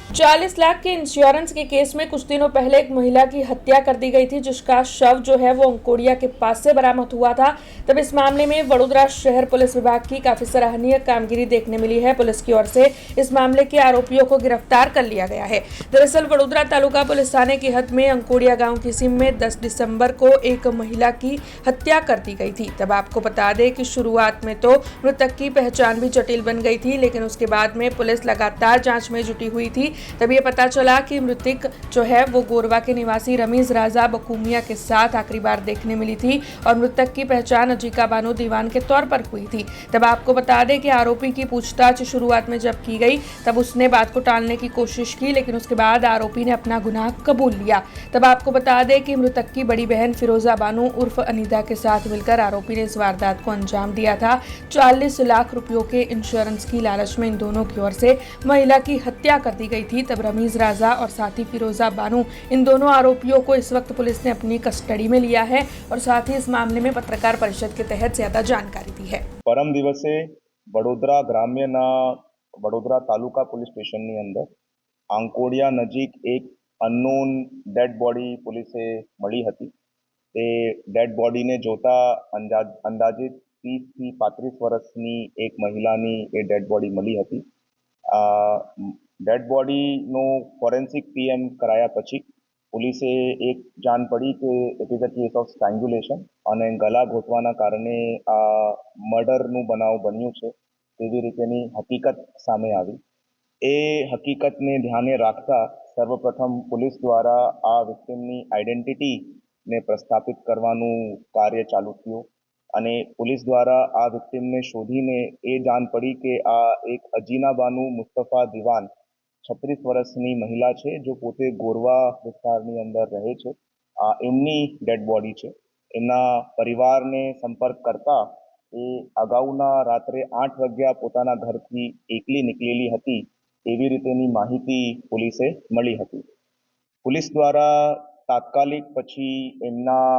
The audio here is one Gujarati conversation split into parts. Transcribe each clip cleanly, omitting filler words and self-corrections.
40 लाख के इंश्योरेंस के केस में कुछ दिनों पहले एक महिला की हत्या कर दी गई थी, जिसका शव जो है वो अंकोड़िया के पास से बरामद हुआ था। तब इस मामले में वडोदरा शहर पुलिस विभाग की काफी सराहनीय कामगिरी देखने मिली है। पुलिस की ओर से इस मामले के आरोपियों को गिरफ्तार कर लिया गया है। दरअसल वडोदरा तालुका पुलिस थाने की हद में अंकोड़िया गाँव की सीम में 10 दिसंबर को एक महिला की हत्या कर दी गई थी। तब आपको बता दें कि शुरुआत में तो मृतक की पहचान भी जटिल बन गई थी, लेकिन उसके बाद में पुलिस लगातार जांच में जुटी हुई थी। तब ये पता चला कि मृतक जो है वो गोरवा के निवासी रमीज राजा बकूमिया के साथ आखिरी बार देखने मिली थी और मृतक की पहचान अजीका बानो दीवान के तौर पर हुई थी। तब आपको बता दें कि आरोपी की पूछताछ शुरुआत में जब की गई तब उसने बात को टालने की कोशिश की, लेकिन उसके बाद आरोपी ने अपना गुनाह कबूल लिया। तब आपको बता दें कि मृतक की बड़ी बहन फिरोजा बानो उर्फ अनीता के साथ मिलकर आरोपी ने इस वारदात को अंजाम दिया था। 40 लाख रुपयों के इंश्योरेंस की लालच में इन दोनों की ओर से महिला की हत्या कर दी गई थी। तब रमीज राजा और साथी फिरोजा बानो, इन दोनों आरोपियों को इस वक्त पुलिस ने अपनी कस्टडी में लिया है और साथ ही इस मामले में पत्रकार परिषद के तहत ज्यादा जानकारी दी है। परम दिवसे वडोदरा ग्राम्यના વડોદરા તાલુકા પોલીસ સ્ટેશનની અંદર આંકોડિયા નજીક એક અનનોન ડેડ બોડી પોલીસે મળી હતી। તે ડેડ બોડીને જોતા અંદાજિત 30થી 35 વર્ષની એક મહિલાની એ ડેડ બોડી મળી હતી। ડેડ બોડીનો ફોરેન્સિક પીએમ કરાયા પછી પોલીસે એક જાણ પડી કે it is a case of strangulation અને ગળા ઘોંટવાના કારણે આ મર્ડરનું બનાવ બન્યું છે તેવી રીતેની હકીકત સામે આવી। એ હકીકતને ધ્યાને રાખતા સર્વપ્રથમ પોલીસ દ્વારા આ વિક્ટિમની આઈડેન્ટિટીને પ્રસ્થાપિત કરવાનું કાર્ય ચાલુ થયું અને પોલીસ દ્વારા આ વિક્ટિમને શોધીને એ જાણ પડી કે આ એક અજીના બાનુ મુસ્તફા દિવાન 36 વર્ષની મહિલા છે, જો પોતે ગોરવા વિસ્તારની અંદર રહે છે। એમની ડેડ બોડી છે। એમના પરિવારને સંપર્ક કરતા એ અગાઉના રાત્રે 8 વાગ્યા પોતાના ઘરથી એકલી નીકળેલી હતી એવી રીતેની માહિતી પોલીસે મળી હતી। પોલીસ દ્વારા તાત્કાલિક પછી એમના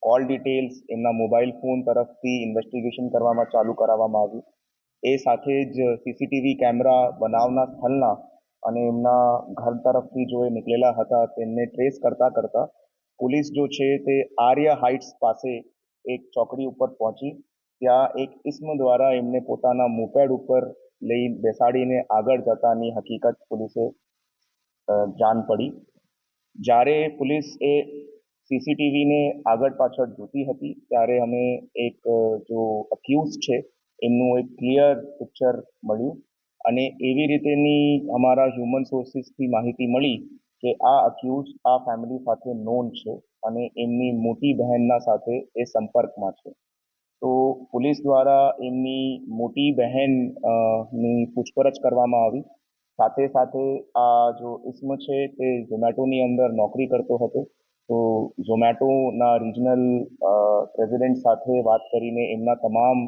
કોલ ડિટેલ્સ, એમના મોબાઈલ ફોન તરફથી ઇન્વેસ્ટિગેશન કરવામાં ચાલુ કરાવવામાં આવ્યું। એ સાથે જ સીસીટીવી કેમેરા બનાવના સ્થળના અને એમના ઘર તરફથી જો એ નીકળેલા હતા તેમને ટ્રેસ કરતા કરતા પોલીસ જો છે તે આર્ય હાઇટ્સ પાસે એક ચોકડી ઉપર પહોંચી। ત્યાં એક ઇસ્મ દ્વારા એમને પોતાના મોપેડ ઉપર લઈ બેસાડીને આગળ જતાની હકીકત પોલીસે જાણ પડી। જ્યારે પોલીસ એ સીસીટીવીને આગળ પાછળ જોતી હતી ત્યારે અમે એક જો અક્યુઝ છે એમનું એક ક્લિયર પિક્ચર મળ્યું અને એવી રીતેની અમારા હ્યુમન સોર્સિસથી માહિતી મળી કે આ અક્યુઝ આ ફેમિલી સાથે નોન છે અને એમની મોટી બહેનના સાથે એ સંપર્કમાં છે। તો પોલીસ દ્વારા એમની મોટી બહેનની પૂછપરછ કરવામાં આવી। સાથે સાથે આ જો ઇસ્મ છે તે ઝોમેટોની અંદર નોકરી કરતો હતો। તો ઝોમેટોના રિજનલ પ્રેસિડેન્ટ સાથે વાત કરીને એમના તમામ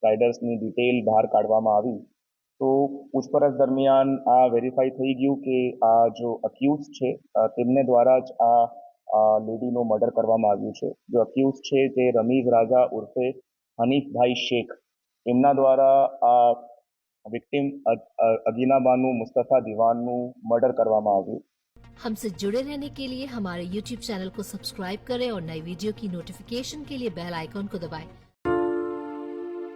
રાઇડર્સની ડિટેલ બહાર કાઢવામાં આવી। તો પૂછપરછ દરમિયાન આ વેરીફાઈ થઈ ગયું કે આ જો અક્યુઝ છે તેમને દ્વારા જ આ લેડીનું મર્ડર કરવામાં આવ્યું છે। જો અક્યુઝ છે તે રમીઝ રાજા ઉર્ફે હનીફભાઈ શેખ, એમના દ્વારા આ વિક્ટિમ અગીના બાનુ मुस्तफ़ा दीवानનું मर्डर કરવામાં આવ્યું। हमसे जुड़े रहने के लिए हमारे YouTube चैनल को सब्सक्राइब करें और नई वीडियो की नोटिफिकेशन के लिए बेल आइकॉन को दबाएं।